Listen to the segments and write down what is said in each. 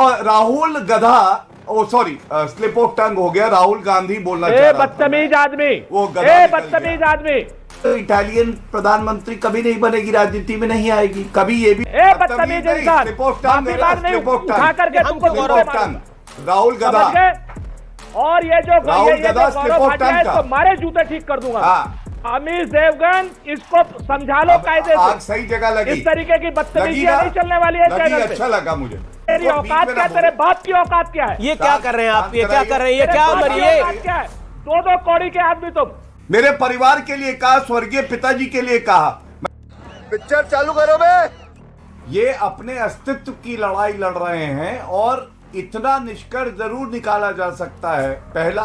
और राहुल गधा, ओ sorry slip of tongue हो गया, राहुल गांधी बोलना चाह रहा था। बदतमीज आदमी, वो गधा बदतमीज आदमी। तो इटालियन प्रधानमंत्री कभी नहीं बनेगी, राजनीति में नहीं आएगी कभी। ये भी बदतमीज इंसान, उठा करके तुमको राहुल गधा और ये जो राहुल गधा स्लिप ऑफ टंग इसको मारे जूते ठीक कर दूंगा। अमित देवगन इसको समझा लो कायदे से। आज सही जगह लगी। इस तरीके की बदतमीजियां नहीं चलने वाली है चैनल पे। अच्छा लगा मुझे। तेरी औकात क्या, तेरे बाप की औकात क्या है? ये क्या कर रहे हैं आप? ये क्या कर रहे हैं? ये क्या क्या है? दो कौड़ी के आदमी तुम। मेरे परिवार के लिए कहा, स्वर्गीय पिताजी के लिए कहा, पिक्चर चालू करो बे। ये अपने अस्तित्व की लड़ाई लड़ रहे हैं और इतना निष्कर्ष जरूर निकाला जा सकता है। पहला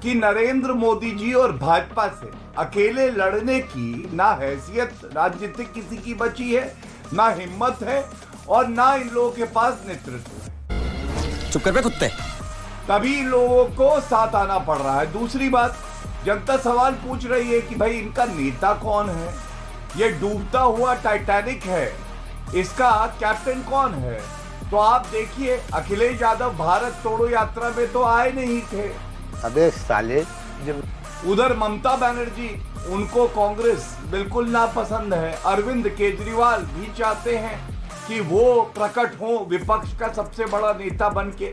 कि नरेंद्र मोदी जी और भाजपा से अकेले लड़ने की ना हैसियत राजनीतिक किसी की बची है, ना हिम्मत है और ना इन लोगों के पास नेतृत्व है। चुप कर बे कुत्ते। तभी लोगों को साथ आना पड़ रहा है। दूसरी बात, जनता सवाल पूछ रही है कि भाई इनका नेता कौन है? ये डूबता हुआ टाइटैनिक है, इसका कैप्टन कौन है? तो आप देखिए, अखिलेश यादव भारत तोड़ो यात्रा में तो आए नहीं थे। अबे साले, उधर ममता बनर्जी, उनको कांग्रेस बिल्कुल नापसंद है। अरविंद केजरीवाल भी चाहते हैं कि वो प्रकट हो विपक्ष का सबसे बड़ा नेता बनके।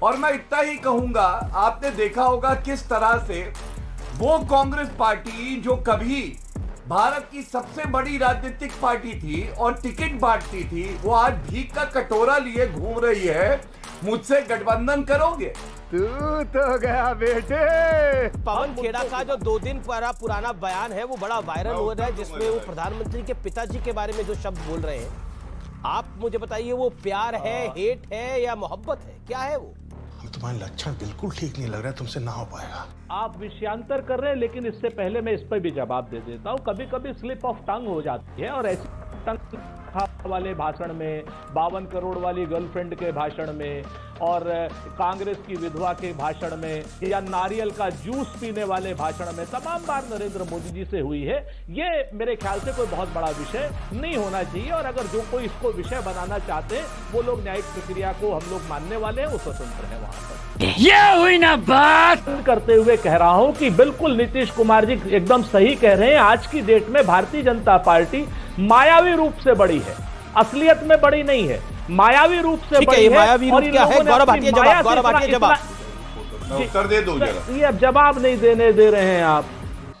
और मैं इतना ही कहूंगा, आपने देखा होगा किस तरह से वो कांग्रेस पार्टी जो कभी भारत की सबसे बड़ी राजनीतिक पार्टी थी और टिकट बांटती थी, वो आज भीख का कटोरा लिए घूम रही है। मुझसे गठबंधन करोगे? तू तो गया बेटे। पवन खेड़ा का जो 2 दिन पुराना बयान है वो बड़ा वायरल हो रहा है, जिसमें वो प्रधानमंत्री के पिताजी के बारे में जो शब्द बोल रहे हैं, आप मुझे बताइए वो प्यार है, हेट है या मोहब्बत है? क्या है वो? तुम्हारे लक्षण बिल्कुल ठीक नहीं लग रहा है, तुमसे ना हो पाएगा। आप विषयांतर कर रहे हैं, लेकिन इससे पहले मैं इस पर भी जवाब दे देता हूं। कभी कभी स्लिप ऑफ टंग हो जाती है और ऐसी टंग वाले भाषण में, 52 करोड़ वाली गर्लफ्रेंड के भाषण में और कांग्रेस की विधवा के भाषण में या नारियल का जूस पीने वाले भाषण में तमाम बार नरेंद्र मोदी जी से हुई है। ये मेरे ख्याल से कोई बहुत बड़ा विषय नहीं होना चाहिए और अगर जो कोई इसको विषय बनाना चाहते हैं, वो लोग न्यायिक प्रक्रिया को हम लोग मानने वाले हैं, वो स्वतंत्र है। वहां पर ये हुई ना बात करते हुए कह रहा हूं कि बिल्कुल नीतीश कुमार जी एकदम सही कह रहे हैं। आज की डेट में भारतीय जनता पार्टी मायावी रूप से बड़ी है, असलियत में बड़ी नहीं है, मायावी रूप से बड़ी है। मायावी रूप क्या है? गौरव भाटिया जवाब, गौरव भाटिया जवाब। उत्तर दे दो जरा। ये अब जवाब नहीं देने दे रहे हैं आप।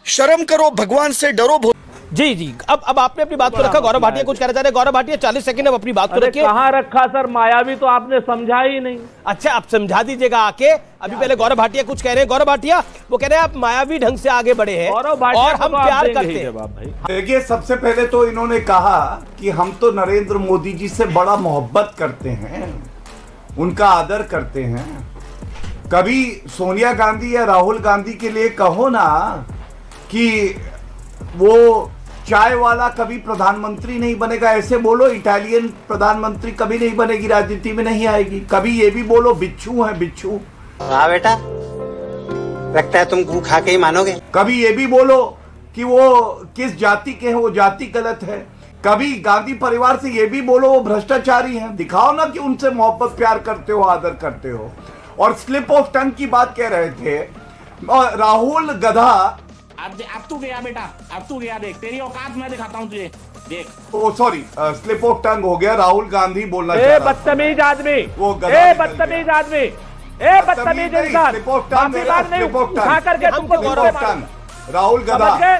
शर्म करो, भगवान से डरो। जी जी, अब आपने अपनी बात को रखा। गौरव भाटिया कुछ कहना चाह रहे। गौरव भाटिया 40 सेकंड अब अपनी बात को रखिए। कहाँ रखा सर? मायावी तो आपने समझा ही नहीं। अच्छा, आप समझा दीजिएगा आके। अभी पहले गौरव भाटिया कुछ कह रहे हैं। गौरव भाटिया वो कह रहे हैं आप मायावी ढंग से आगे बढ़े हैं और हम प्यार करते हैं। देखिए, सबसे पहले तो इन्होंने कहा कि हम तो नरेंद्र मोदी जी से बड़ा मोहब्बत करते हैं, उनका आदर करते हैं। कभी सोनिया गांधी या राहुल गांधी के लिए कहो ना कि वो चाय वाला कभी प्रधानमंत्री नहीं बनेगा, ऐसे बोलो। इटालियन प्रधानमंत्री कभी नहीं बनेगी, राजनीति में नहीं आएगी कभी। ये भी बोलो बिच्छू है बिच्छू। हाँ बेटा, लगता है तुम गू खा के ही मानोगे। कभी ये भी बोलो कि वो किस जाति के हैं, वो जाति गलत है। कभी गांधी परिवार से ये भी बोलो वो भ्रष्टाचारी हैं। दिखाओ ना कि उनसे मोहब्बत प्यार करते हो, आदर करते हो। और स्लिप ऑफ टंग की बात कह रहे थे। और राहुल गधा, अब तू गया बेटा, अब तू गया। देख तेरी औकात मैं दिखाता हूँ तुझे, देख। ओ सॉरी स्लिप ऑफ टंग हो गया, राहुल गांधी बोलना चाह रहा था। बदतमीज आदमी, वो बदतमीज आदमी, बदतमीज इंसान, उठा करके तुमको राहुल गधा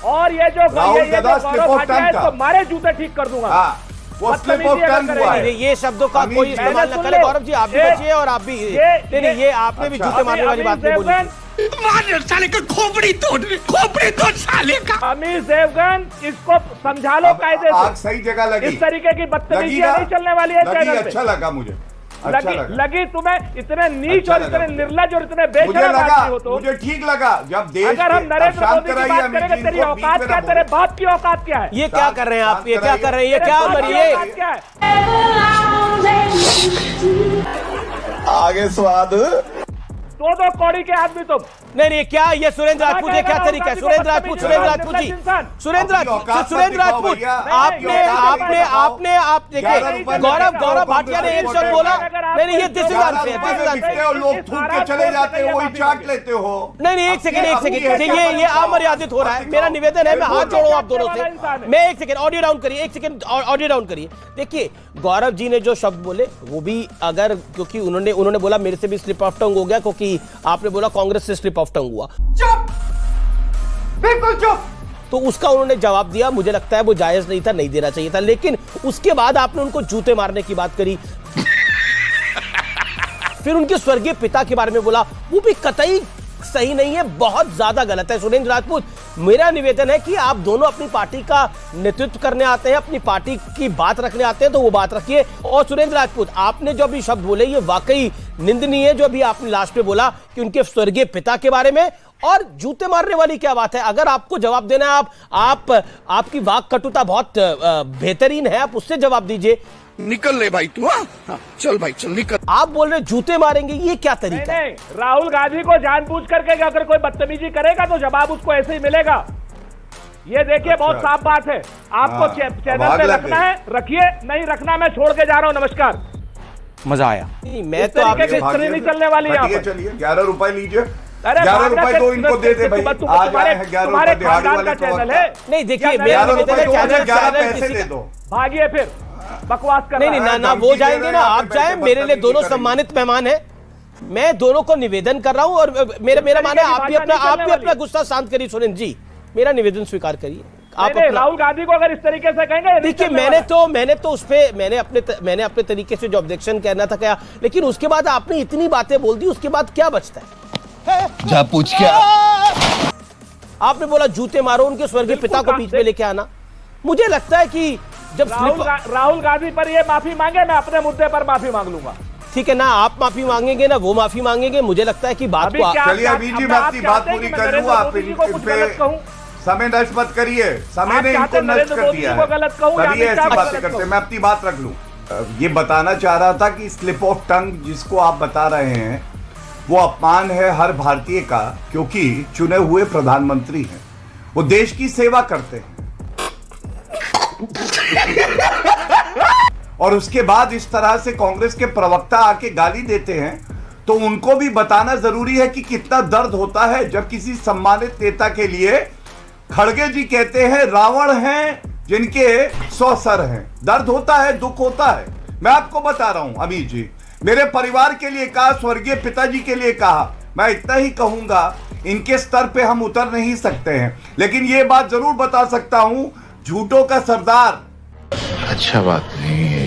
और ये जो राहुल गधा स्लिप ऑफ टंग इसको मारे जूते ठीक कर दूंगा। वो स्लिप ऑफ टंग हुआ है। ये शब्दों का कोई इस्तेमाल न करें। गौरव जी आप भी बचिए और आप भी नहीं, ये आपने भी जूते मारने वाली बात नहीं बोली। साले का खोपड़ी तोड़ साले का। अमित देवगन इसको समझा लो कायदे से। आज सही जगह लगी। इस तरीके की बदतमीजियां नहीं चलने वाली है चैनल पे। अच्छा लगा मुझे। लगी तुम्हें? इतने नीच और इतने निर्लज और इतने बेशरम आदमी हो तो मुझे ठीक लगा। जब देश अगर हम नरेंद्र मोदी की बात करेंगे, तेरी औकात क्या, तेरे बाप की औकात क्या है? ये क्या कर रहे हैं आप? ये क्या कर रहे हैं? ये क्या मरिए आगे स्वाद। दो कौड़ी के आदमी तुम। नहीं क्या ये सुरेंद्र राजपूत, ये क्या तरीका है? सुरेंद्र राजपूत जी, सुरेंद्र राजपूत, आपने आप देखिए गौरव भाटिया ने एक शब्द बोला, नहीं ये दिस इज अनफेयर, लोग थूक के चले जाते हो, वही चाट लेते हो। नहीं एक सेकंड, ये अमर्यादित हो रहा है। मेरा निवेदन है, मैं हाथ जोड़ू आप दोनों से, मैं एक सेकंड ऑडियो डाउन करिए, एक सेकंड ऑडियो डाउन करिए। देखिए गौरव जी ने जो शब्द बोले वो भी अगर, क्योंकि उन्होंने बोला मेरे से भी स्लिप ऑफ टंग हो गया, क्योंकि आपने बोला कांग्रेस से स्लिप ऑफ टंग हुआ। चुप, बिल्कुल चुप। तो उसका उन्होंने जवाब दिया, मुझे लगता है वो जायज नहीं था, नहीं देना चाहिए था। लेकिन उसके बाद आपने उनको जूते मारने की बात करी, फिर उनके स्वर्गीय पिता के बारे में बोला, वो भी कतई सही नहीं है, बहुत ज्यादा गलत है। सुरेंद्र राजपूत, मेरा निवेदन है कि आप दोनों अपनी पार्टी का नेतृत्व करने आते हैं, अपनी पार्टी की बात रखने आते हैं, तो वो बात रखिए। और सुरेंद्र राजपूत, आपने जो अभी शब्द बोले ये वाकई निंदनीय है, जो अभी आपने लास्ट में बोला कि उनके स्वर्गीय पिता के बारे में। और जूते मारने वाली क्या बात है? अगर आपको जवाब देना है, आपकी वाक कटुता बहुत बेहतरीन है, आप उससे जवाब दीजिए। निकल ले भाई तू, हाँ चल भाई चल निकल। आप बोल रहे जूते मारेंगे, ये क्या तरीका है? नहीं, राहुल गांधी को जानबूझ करके अगर कोई बदतमीजी करेगा तो जवाब उसको ऐसे ही मिलेगा। ये देखिए बहुत साफ बात है। आपको चैनल पे रखना है रखिए, नहीं रखना मैं छोड़ के जा रहा हूं। नमस्कार, मजा आया। मैं तो आपसे नहीं चलने वाली है। चलिए 11 रुपए लीजिए, अरे 11 रुपए तो इनको दे दे भाई, आज आए हैं 11 रुपए दिहाड़ी वाले चैनल है। नहीं देखिए, 11 रुपए 11 पैसे दे दो, भागिए फिर बकवास कर। नहीं ना वो जाएंगे ना आप जाए, मेरे लिए दोनों सम्मानित मेहमान है। मैं दोनों को निवेदन कर रहा हूं, और मेरा माने आप भी अपना गुस्सा शांत करिए। सुरेंद्र जी, मेरा निवेदन स्वीकार करिए। आप राहुल गांधी को अगर इस तरीके से कहेंगे, देखिए मैंने तो उस पे मैंने अपने तरीके से जो ऑब्जेक्शन कहना था क्या, लेकिन उसके बाद आपने इतनी बातें बोल दी, उसके बाद क्या बचता है? जा पूछ क्या? आपने बोला जूते मारो, उनके स्वर्गीय पिता को बीच में लेके आना। मुझे लगता है कि जब राहुल गांधी पर ये माफी मांगे, मैं अपने मुद्दे पर माफी मांग लूंगा। ठीक है ना, आप माफी मांगेंगे ना वो माफी मांगेंगे। मुझे लगता है कि बात को चलिए अभी जी मैं अपनी बात पूरी कर लूँ, आप समय नष्ट मत करिए। समय ने इनको नष्ट कर दिया है, तभी ऐसी बातें करते। मैं अपनी बात रख लूं, ये बताना चाह रहा था कि स्लिप ऑफ टंग जिसको आप बता रहे हैं वो अपमान है हर भारतीय का, क्योंकि चुने हुए प्रधानमंत्री हैं, वो देश की सेवा करते हैं, और उसके बाद इस तरह से कांग्रेस के प्रवक्ता आके गाली देते हैं, तो उनको भी बताना जरूरी है कि कितना दर्द होता है जब किसी सम्मानित नेता के लिए खड़गे जी कहते हैं रावण हैं जिनके 100 सर हैं। दर्द होता है, दुख होता है। मैं आपको बता रहा हूं अमीर जी, मेरे परिवार के लिए कहा, स्वर्गीय पिताजी के लिए कहा, मैं इतना ही कहूंगा, इनके स्तर पे हम उतर नहीं सकते हैं, लेकिन ये बात जरूर बता सकता हूं, झूठों का सरदार अच्छा बात नहीं है।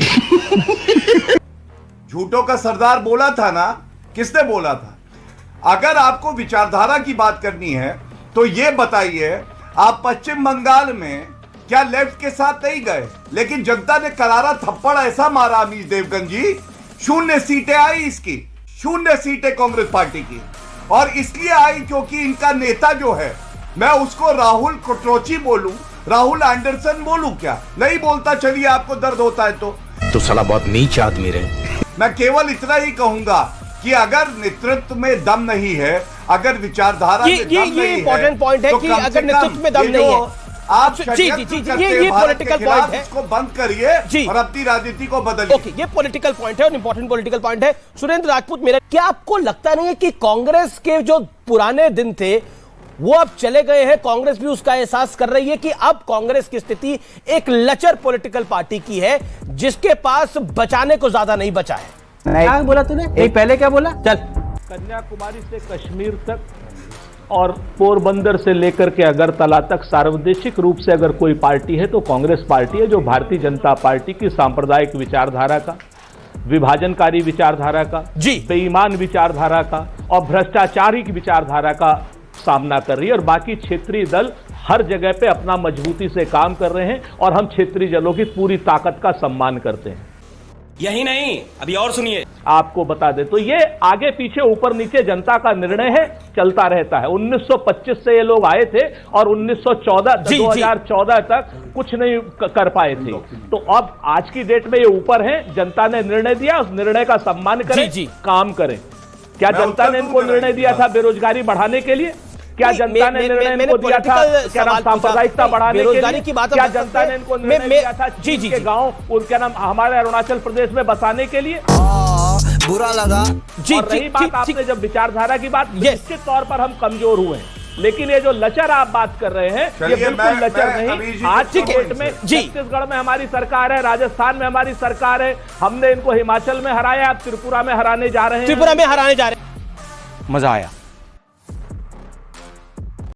झूठों का सरदार बोला था ना, किसने बोला था? अगर आपको विचारधारा की बात करनी है तो ये बताइए, आप पश्चिम बंगाल में क्या लेफ्ट के साथ नहीं गए, लेकिन जनता ने करारा थप्पड़ ऐसा मारा अमीश देवगन जी, 0 सीटें आई इसकी, 0 सीटें कांग्रेस पार्टी की, और इसलिए आई क्योंकि इनका नेता जो है, मैं उसको राहुल कोट्रोची बोलूं, राहुल एंडरसन बोलूं, क्या नहीं बोलता? चलिए आपको दर्द होता है तो साला बहुत नीच आदमी रहे। मैं केवल इतना ही कहूंगा कि अगर नेतृत्व में दम नहीं है, अगर विचारधारा में दम नहीं है, इंपॉर्टेंट पॉइंट है कि अगर नेतृत्व में दम नहीं है, आप जी ये पॉलिटिकल पॉइंट है, इसको बंद करिए और अपनी राजनीति को बदलिए। ओके, ये पॉलिटिकल पॉइंट है और इंपॉर्टेंट पॉलिटिकल पॉइंट है। सुरेंद्र राजपूत, मेरा क्या आपको लगता नहीं है कि कांग्रेस के जो पुराने दिन थे वो अब चले गए हैं? कांग्रेस भी उसका एहसास कर रही है कि अब कांग्रेस की स्थिति एक लचर पॉलिटिकल पार्टी की है, जिसके पास बचाने को ज्यादा नहीं बचा है। क्या बोला तूने? एक पहले क्या बोला? चल, कन्याकुमारी से कश्मीर तक और पोरबंदर से लेकर के अगरतला तक सार्वदेशिक रूप से अगर कोई पार्टी है तो कांग्रेस पार्टी है, जो भारतीय जनता पार्टी की सांप्रदायिक विचारधारा का, विभाजनकारी विचारधारा का, जी बेईमान विचारधारा का और भ्रष्टाचारिक विचारधारा का सामना कर रही है। और बाकी क्षेत्रीय दल हर जगह पे अपना मजबूती से काम कर रहे हैं और हम क्षेत्रीय दलों की पूरी ताकत का सम्मान करते हैं। यही नहीं, अभी और सुनिए, आपको बता दे तो ये आगे पीछे ऊपर नीचे जनता का निर्णय है, चलता रहता है। 1925 से ये लोग आए थे और 2014 तक कुछ नहीं कर पाए थे, तो अब आज की डेट में ये ऊपर है, जनता ने निर्णय दिया, उस निर्णय का सम्मान करें, काम करें। क्या मैं जनता उत्तर ने दूं इनको जरा निर्णय इस दिया बात था बेरोजगारी बढ़ाने के लिए? क्या नहीं, जनता ने निर्णय मैंने इनको दिया था political क्या नाम सवाल पूछा। सांप्रदायिकता नहीं, बढ़ाने के बेरोजगारी लिए? की बात क्या हम कर जनता सकते ने हैं। इनको निर्णय दिया था जी, चीन जी, के जी। गांव उनके नाम हमारे अरुणाचल प्रदेश में बसाने के लिए? बुरा लगा। जी और रही बात आपने जब विचारधारा की बात, Yes. निश्चित तौर पर हम कमजोर हुए हैं, लेकिन ये जो लचर आप बात कर रहे हैं ये चलिए, बिल्कुल मैं लचर अभी नहीं। जी आज की को डेट में जी। छत्तीसगढ़ में हमारी सरकार है, राजस्थान में हमारी सरकार है, हमने इनको हिमाचल में हराया, अब त्रिपुरा में हराने जा रहे हैं। त्रिपुरा में हराने जा रहे हैं। मजा आया।